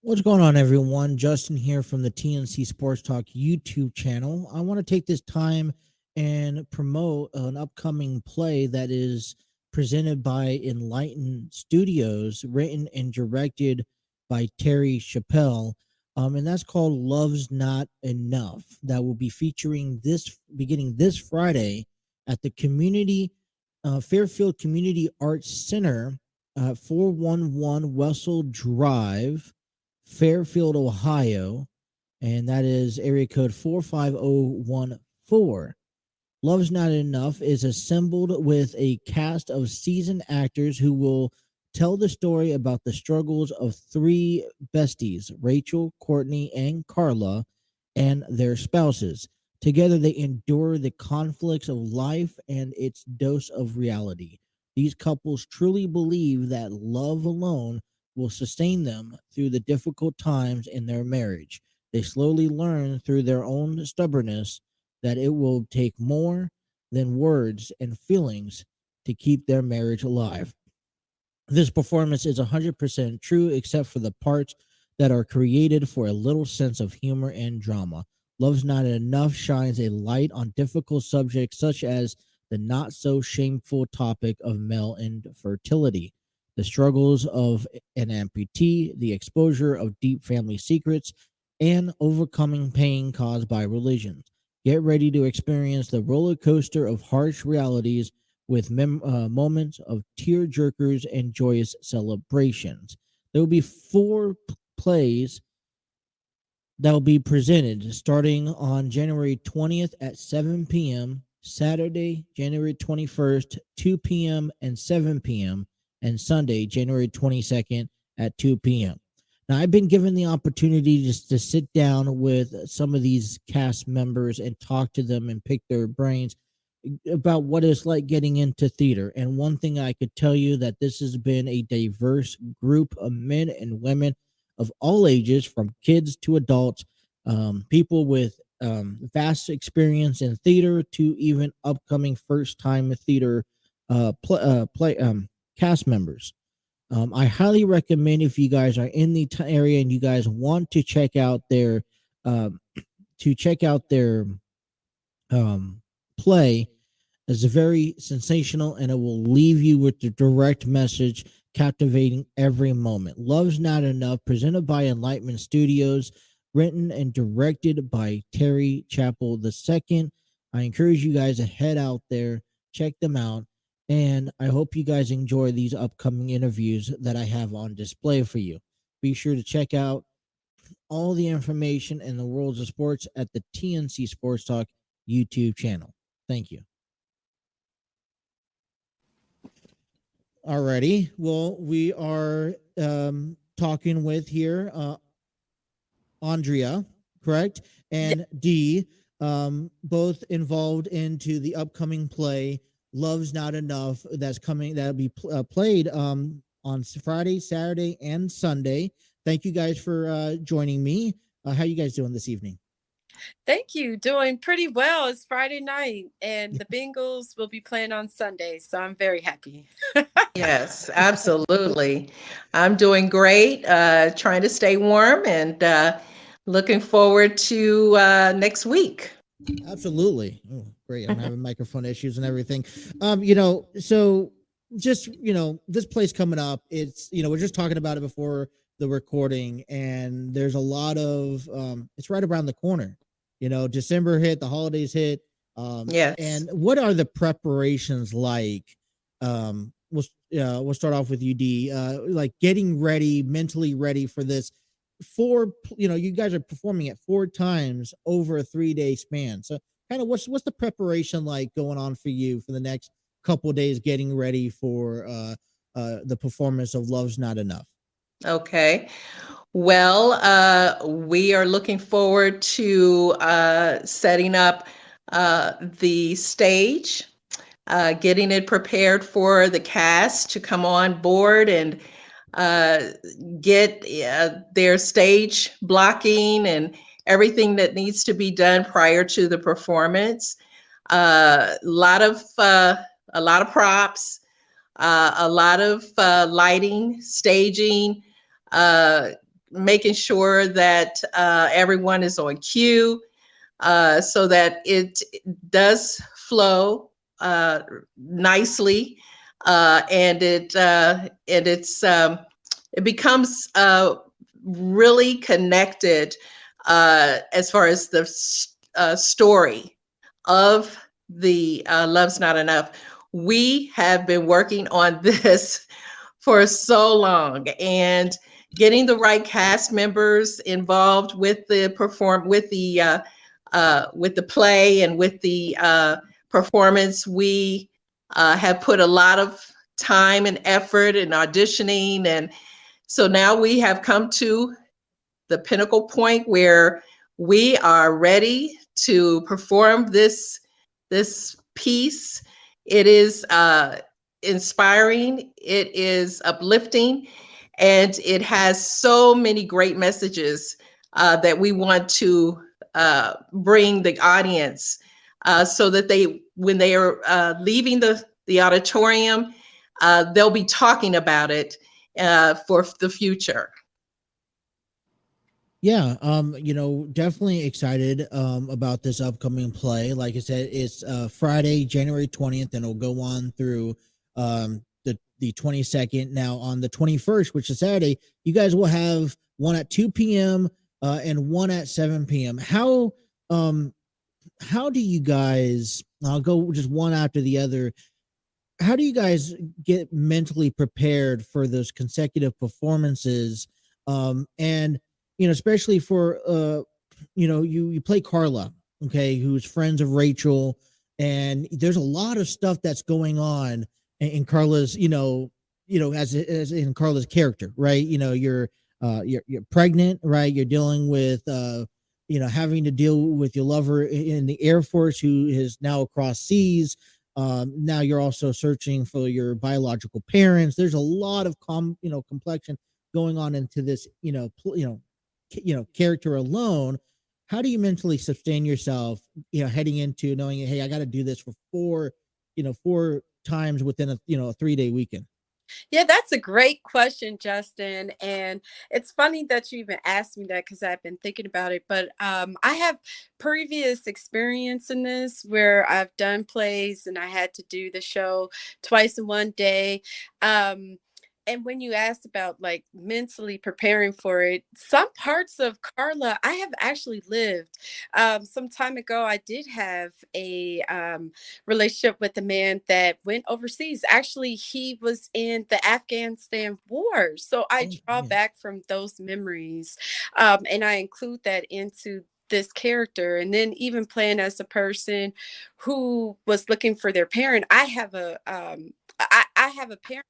What's going on, everyone? Justin here from the TNC Sports Talk YouTube channel. I want to take this time and promote an upcoming play that is presented by Elightened Studios, written and directed by Terry Chappell. And that's called Love's Not Enough. That will be featuring this beginning this Friday at the Fairfield Community Arts Center, 411 Wessel Drive, Fairfield, Ohio, and that is area code 45014. Love's Not Enough is assembled with a cast of seasoned actors who will tell the story about the struggles of three besties, Rachel, Courtney, and Carla, and their spouses. Together, they endure the conflicts of life and its dose of reality. These couples truly believe that love alone will sustain them through the difficult times in their marriage. They slowly learn through their own stubbornness that it will take more than words and feelings to keep their marriage alive. This performance is 100% true, except for the parts that are created for a little sense of humor and drama. Love's Not Enough shines a light on difficult subjects such as the not so shameful topic of male infertility, the struggles of an amputee, the exposure of deep family secrets, and overcoming pain caused by religion. Get ready to experience the roller coaster of harsh realities with moments of tear jerkers and joyous celebrations. There will be four plays that will be presented starting on January 20th at 7 p.m., Saturday, January 21st, 2 p.m. and 7 p.m., and Sunday, January 22nd at 2 p.m. Now, I've been given the opportunity just to sit down with some of these cast members and talk to them and pick their brains about what it's like getting into theater. And one thing I could tell you that this has been a diverse group of men and women of all ages, from kids to adults, people with vast experience in theater to even upcoming first-time theater cast members. I highly recommend, if you guys are in the area and you guys want to check out their um, play, is very sensational, and it will leave you with the direct message, captivating every moment. Love's Not Enough, presented by Enlightenment Studios, written and directed by Terry Chappell II. I encourage you guys to head out there, check them out, and I hope you guys enjoy these upcoming interviews that I have on display for you. Be sure to check out all the information in the worlds of sports at the TNC Sports Talk YouTube channel. Thank you. Alrighty. Well, we are talking with here Andrea, correct, and Dee, both involved into the upcoming play "Love's Not Enough" that's coming. That'll be played on Friday, Saturday, and Sunday. Thank you guys for joining me. How you guys doing this evening? Thank you. Doing pretty well. It's Friday night, and the Bengals will be playing on Sunday, so I'm very happy. Yes, absolutely. I'm doing great, trying to stay warm and looking forward to next week. Absolutely. Oh, great. I'm having microphone issues and everything. So just, this play's coming up. It's, we're just talking about it before the recording, and there's a lot of it's right around the corner. December hit, the holidays hit. Yes. And what are the preparations like? We'll start off with you, Dee. Like getting ready, mentally ready for this. You guys are performing it 4 times over a 3-day span. So kind of what's the preparation like going on for you for the next couple of days, getting ready for the performance of Love's Not Enough? Okay. Well, we are looking forward to setting up the stage, getting it prepared for the cast to come on board and get their stage blocking and everything that needs to be done prior to the performance. A lot of props, a lot of lighting, staging, making sure that everyone is on cue, so that it does flow nicely, and it becomes really connected as far as the story of the Love's Not Enough. We have been working on this for so long, and getting the right cast members involved with the play and with the performance. We have put a lot of time and effort in auditioning, and so now we have come to the pinnacle point where we are ready to perform this piece. It is inspiring, it is uplifting, and it has so many great messages that we want to bring the audience, so that when they are leaving the auditorium, they'll be talking about it for the future. Yeah, definitely excited about this upcoming play. Like I said, it's Friday, January 20th, and it'll go on through the 22nd. Now, on the 21st, which is Saturday, you guys will have one at 2 p.m. And one at 7 p.m. How do you guys? I'll go just one after the other. How do you guys get mentally prepared for those consecutive performances? And especially for you play Carla, okay, who's friends of Rachel, and there's a lot of stuff that's going on in Carla's, as in Carla's character, right? You're pregnant, right? You're dealing with having to deal with your lover in the Air Force who is now across seas. Now you're also searching for your biological parents. There's a lot of complexion going on into this, character alone. How do you mentally sustain yourself, heading into knowing, hey, I got to do this for four times within a 3-day weekend? Yeah, that's a great question, Justin. And it's funny that you even asked me that because I've been thinking about it. But I have previous experience in this where I've done plays and I had to do the show twice in one day. And when you asked about like mentally preparing for it, some parts of Carla I have actually lived. Some time ago, I did have a relationship with a man that went overseas. Actually, he was in the Afghanistan war. So I draw back from those memories, and I include that into this character. And then even playing as a person who was looking for their parent, I have I have a parent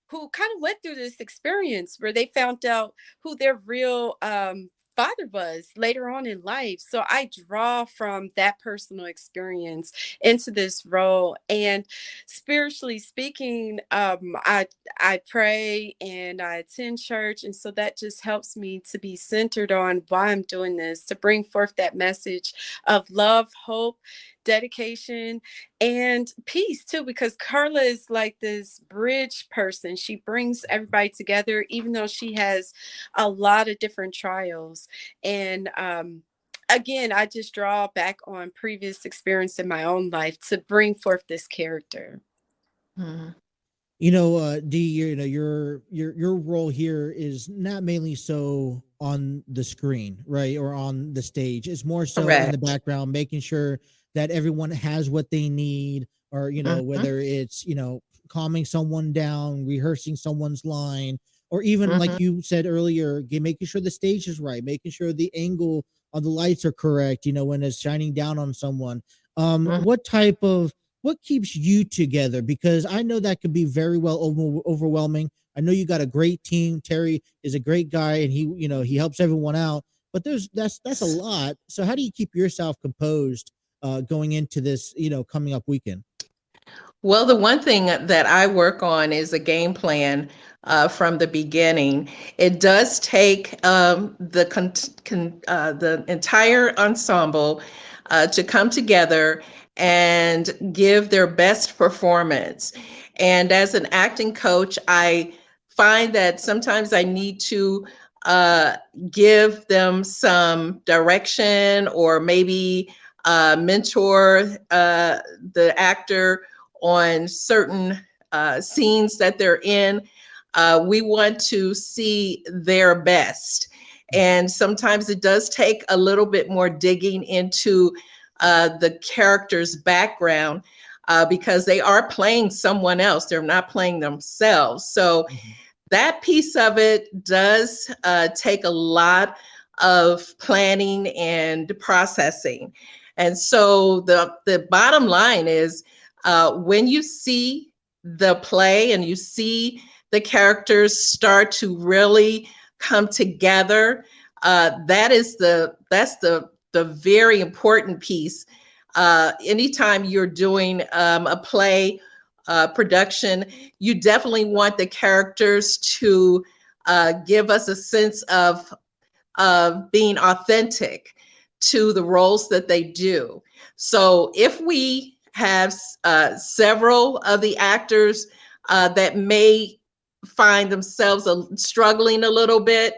who kind of went through this experience where they found out who their real father was later on in life. So I draw from that personal experience into this role. And spiritually speaking, I pray and I attend church, and so that just helps me to be centered on why I'm doing this, to bring forth that message of love, hope, dedication, and peace too, because Carla is like this bridge person. She brings everybody together, even though she has a lot of different trials. And again, I just draw back on previous experience in my own life to bring forth this character. Mm-hmm. Dee, your role here is not mainly so on the screen, right, or on the stage. It's more so in the background, making sure that everyone has what they need, or whether it's calming someone down, rehearsing someone's line, or even like you said earlier, making sure the stage is right, making sure the angle of the lights are correct, when it's shining down on someone. What keeps you together? Because I know that could be very well overwhelming. I know you got a great team. Terry is a great guy, and he helps everyone out. But that's a lot. So how do you keep yourself composed going into this coming up weekend? Well, the one thing that I work on is a game plan from the beginning. It does take the entire ensemble to come together and give their best performance. And as an acting coach, I find that sometimes I need to uh, give them some direction, or maybe mentor the actor on certain scenes that they're in. We want to see their best. And sometimes it does take a little bit more digging into the character's background, because they are playing someone else. They're not playing themselves. So that piece of it does take a lot of planning and processing. And so the bottom line is, when you see the play and you see the characters start to really come together, that's the very important piece. Anytime you're doing a play production, you definitely want the characters to give us a sense of being authentic to the roles that they do. So if we have several of the actors that may find themselves struggling a little bit,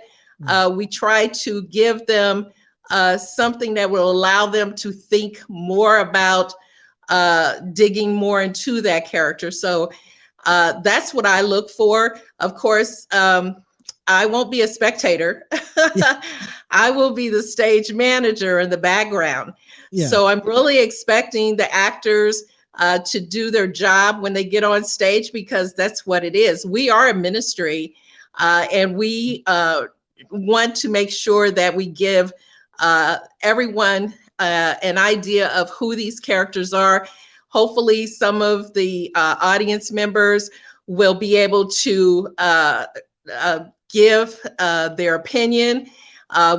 we try to give them something that will allow them to think more about digging more into that character. So that's what I look for. Of course, I won't be a spectator. I will be the stage manager in the background. Yeah. So I'm really expecting the actors to do their job when they get on stage, because that's what it is. We are a ministry, and we want to make sure that we give everyone an idea of who these characters are. Hopefully, some of the audience members will be able to give their opinion.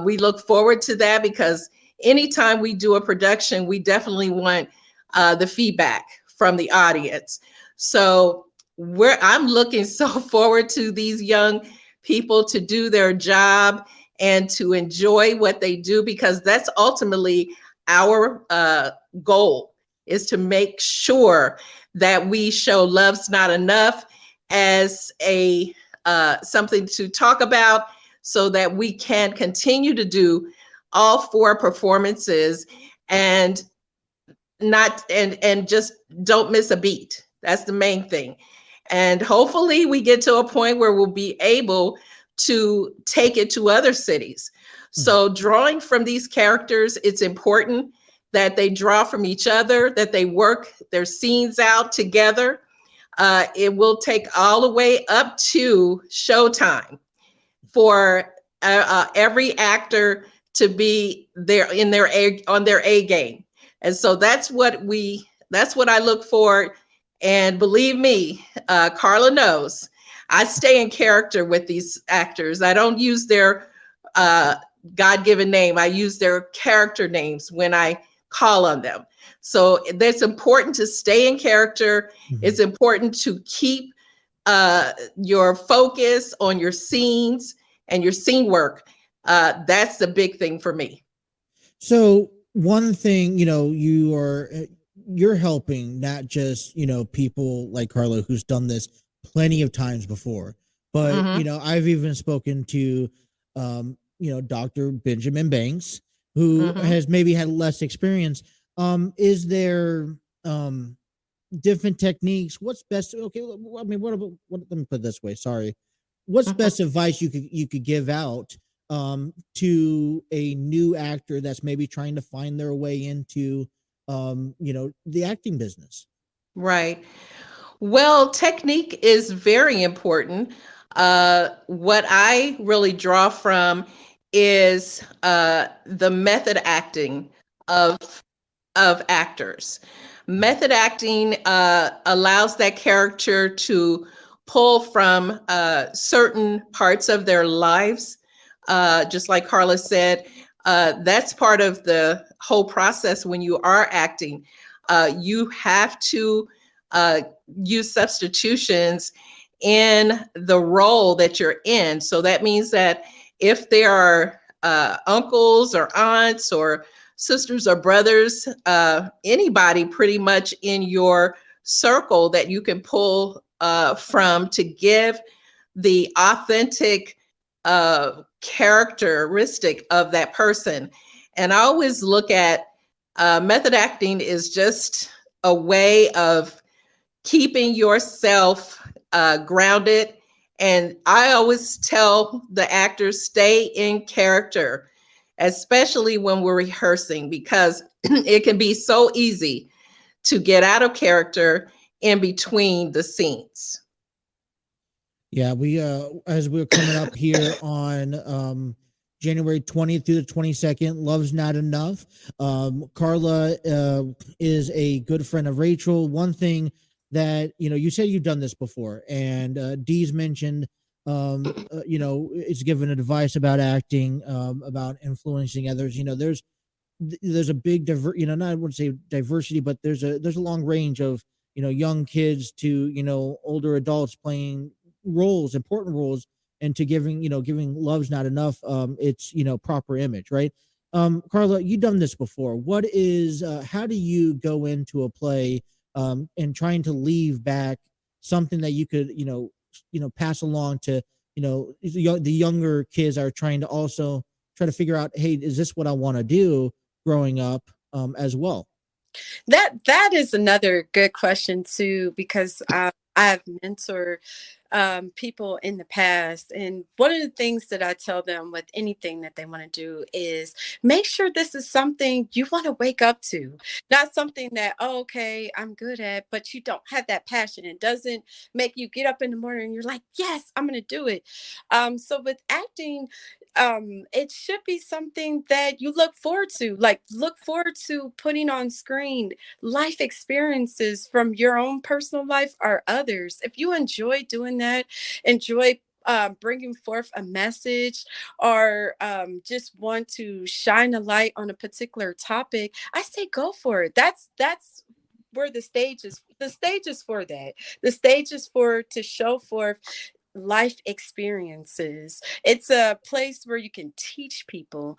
We look forward to that, because anytime we do a production, we definitely want the feedback from the audience. So I'm looking so forward to these young people to do their job and to enjoy what they do, because that's ultimately our goal, is to make sure that we show Love's Not Enough as a something to talk about, so that we can continue to do all 4 performances and just don't miss a beat. That's the main thing. And hopefully we get to a point where we'll be able to take it to other cities. So drawing from these characters, it's important that they draw from each other, that they work their scenes out together. It will take all the way up to showtime for every actor to be there on their A game. And so that's what I look for. And believe me, Carla knows, I stay in character with these actors. I don't use their God-given name. I use their character names when I call on them. So it's important to stay in character. It's important to keep your focus on your scenes and your scene work. That's the big thing for me. So one thing, you're helping not just, people like Carla, who's done this plenty of times before, but, I've even spoken to, Dr. Benjamin Banks, who has maybe had less experience. Is there different techniques? What's best? Okay, I mean, let me put it this way. Sorry. What's best advice you could give out to a new actor that's maybe trying to find their way into the acting business? Right. Well, technique is very important. What I really draw from is the method acting of actors. Method acting allows that character to pull from certain parts of their lives. Just like Carla said, that's part of the whole process when you are acting. You have to use substitutions in the role that you're in. So that means that if there are uncles or aunts or sisters or brothers, anybody pretty much in your circle that you can pull from to give the authentic characteristic of that person. And I always look at method acting is just a way of keeping yourself grounded. And I always tell the actors, stay in character, especially when we're rehearsing, because it can be so easy to get out of character in between the scenes. Yeah, we as we're coming up here on January 20th through the 22nd, Love's Not Enough. Carla is a good friend of Rachel. One thing that, you said you've done this before, and Dee's mentioned, it's given advice about acting, about influencing others. There's a big I wouldn't say diversity, but there's a long range of, young kids to, older adults playing important roles, and to giving Love's Not Enough its proper image, right? Carla, you've done this before. How do you go into a play and trying to leave back something that you could pass along to the younger kids are trying to also try to figure out, hey, is this what I want to do growing up as well? That is another good question too, because I've mentored people in the past, and one of the things that I tell them with anything that they want to do is make sure this is something you want to wake up to, not something that, oh, okay, I'm good at, but you don't have that passion. It doesn't make you get up in the morning and you're like, yes, I'm going to do it. So with acting, it should be something that you look forward to, putting on screen life experiences from your own personal life or others. If you enjoy doing that, enjoy bringing forth a message, or just want to shine a light on a particular topic, I say go for it. That's where the stage is. The stage is for that. The stage is to show forth life experiences. It's a place where you can teach people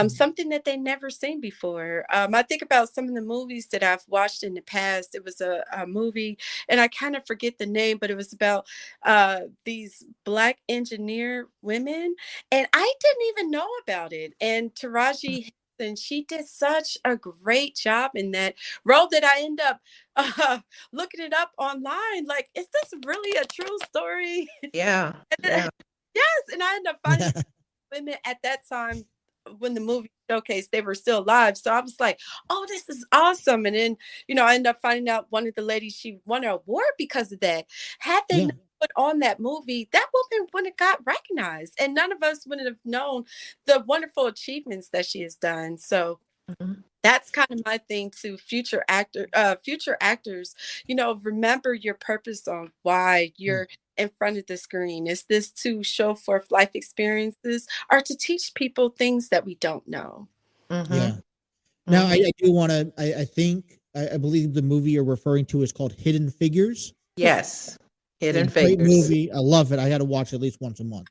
something that they never seen before. I think about some of the movies that I've watched in the past. It was a movie, and I kind of forget the name, but it was about these Black engineer women, and I didn't even know about it. And Taraji Henson, she did such a great job in that role that I end up looking it up online. Like, is this really a true story? Yeah. Yeah. Yes, and I ended up finding women at that time when the movie showcased they were still alive. So I was like, oh, this is awesome. And then, I ended up finding out one of the ladies, she won an award because of that. Had they Yeah. not put on that movie, that woman wouldn't have got recognized. And none of us wouldn't have known the wonderful achievements that she has done. So that's kind of my thing to future actors, remember your purpose on why you're in front of the screen. Is this to show forth life experiences, or to teach people things that we don't know? Yeah. Now, I do want to, I believe the movie you're referring to is called Hidden Figures. Yes. Hidden Great Figures. movie. I love it. I got to watch it at least once a month.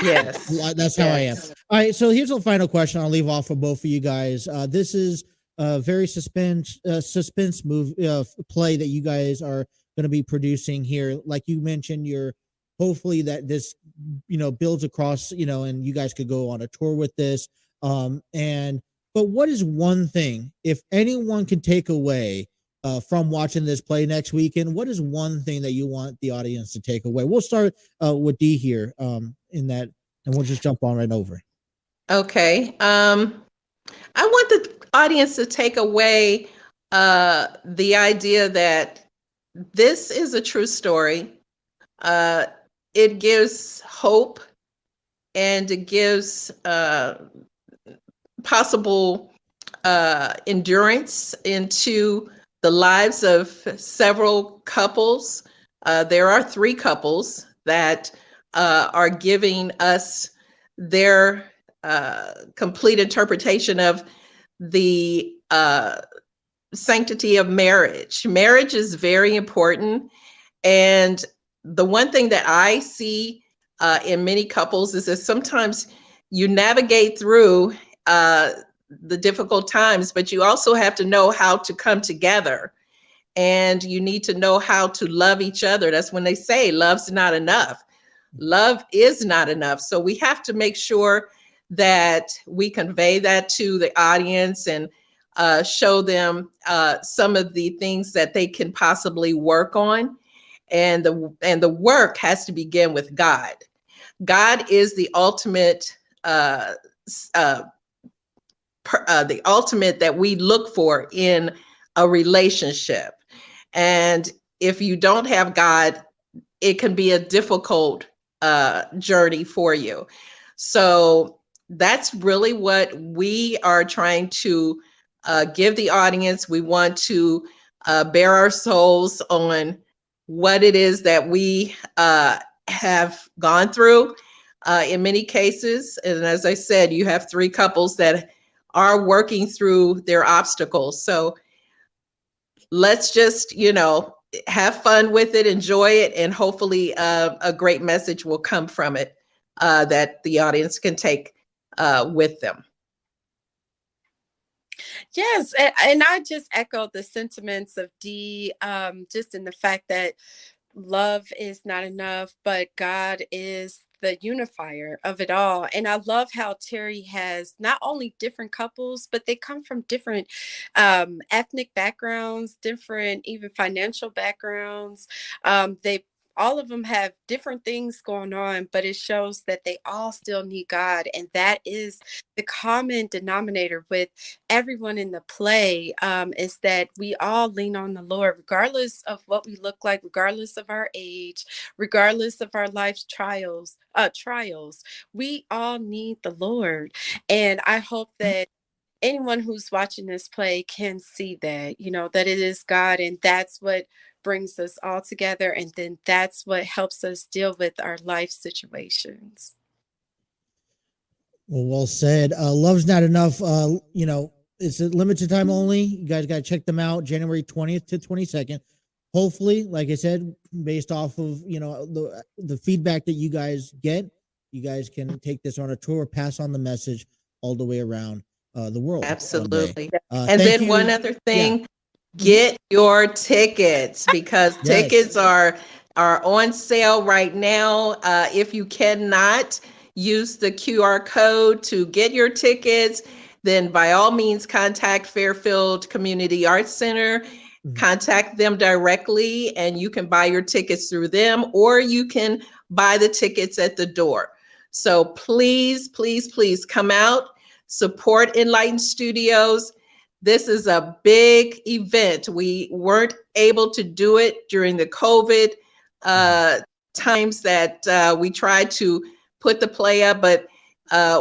Yes. That's how I am. All right. So here's a final question I'll leave off for both of you guys. This is a very suspense movie play that you guys are going to be producing here. Like you mentioned, hopefully that this, builds across, and you guys could go on a tour with this. But what is one thing, if anyone can take away from watching this play next weekend, what is one thing that you want the audience to take away? We'll start with Dee here in that, and we'll just jump on right over. Okay. I want the audience to take away the idea that this is a true story. It gives hope, and it gives possible endurance into the lives of several couples. There are 3 couples that are giving us their complete interpretation of the sanctity of marriage. Marriage is very important. And the one thing that I see in many couples is that sometimes you navigate through the difficult times, but you also have to know how to come together, and you need to know how to love each other. That's when they say love's not enough. love is not enough. So we have to make sure that we convey that to the audience and show them some of the things that they can possibly work on. And the work has to begin with God. God is the ultimate the ultimate that we look for in a relationship. And if you don't have God, it can be a difficult journey for you. So that's really what we are trying to give the audience. We want to bare our souls on what it is that we have gone through in many cases. And as I said, you have 3 couples that are working through their obstacles. So let's just, have fun with it, enjoy it, and hopefully a great message will come from it that the audience can take with them. Yes, and I just echo the sentiments of Dee, just in the fact that love is not enough, but God is the unifier of it all. And I love how Terry has not only different couples, but they come from different ethnic backgrounds, different even financial backgrounds. They all of them have different things going on, but it shows that they all still need God. And that is the common denominator with everyone in the play, is that we all lean on the Lord, regardless of what we look like, regardless of our age, regardless of our life's trials. We all need the Lord. And I hope that anyone who's watching this play can see that, that it is God, and that's what brings us all together. And then that's what helps us deal with our life situations. Well said. Love's Not Enough. It's a limited time only. You guys got to check them out, January 20th to 22nd. Hopefully, like I said, based off of, the feedback that you guys get, you guys can take this on a tour, pass on the message all the way around the world. Absolutely. And then one other thing, Yeah. get your tickets, because tickets are on sale right now. If you cannot use the QR code to get your tickets, then by all means contact Fairfield Community Arts Center. Contact them directly, and you can buy your tickets through them, or you can buy the tickets at the door. So please, please, please come out, support Elightened Studios. This is a big event. We weren't able to do it during the COVID times that we tried to put the play up, but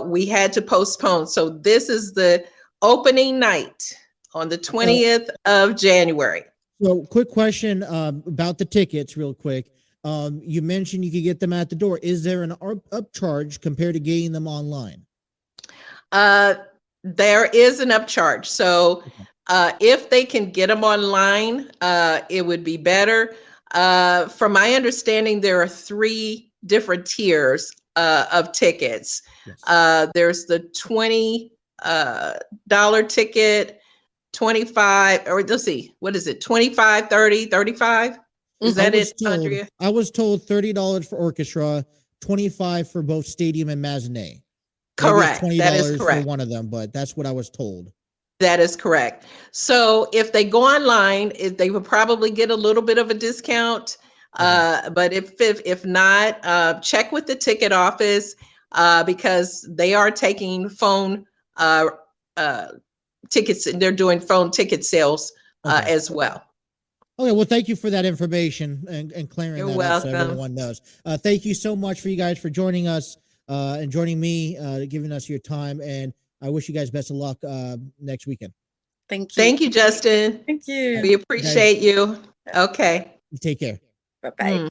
we had to postpone. So this is the opening night on the 20th of January. So quick question about the tickets real quick. You mentioned you could get them at the door. Is there an upcharge compared to getting them online? There is an upcharge. So if they can get them online, it would be better. From my understanding, there are 3 different tiers of tickets. Yes. There's the $20 ticket, 25, or let's see, what is it? 25, 30, 35? Is that it, Andrea? I was told $30 for orchestra, 25 for both stadium and matinee. Correct. $20 that is correct for one of them, but that's what I was told. That is correct. So if they go online, they will probably get a little bit of a discount. But if not, check with the ticket office because they are taking phone tickets, and they're doing phone ticket sales as well. Okay, well, thank you for that information and clearing You're that welcome. up so everyone knows. Thank you so much for you guys for joining us and joining me, giving us your time. And I wish you guys best of luck next weekend. Thank you. Thank you, Justin. Thank you. We appreciate you. Okay. Take care. Bye-bye.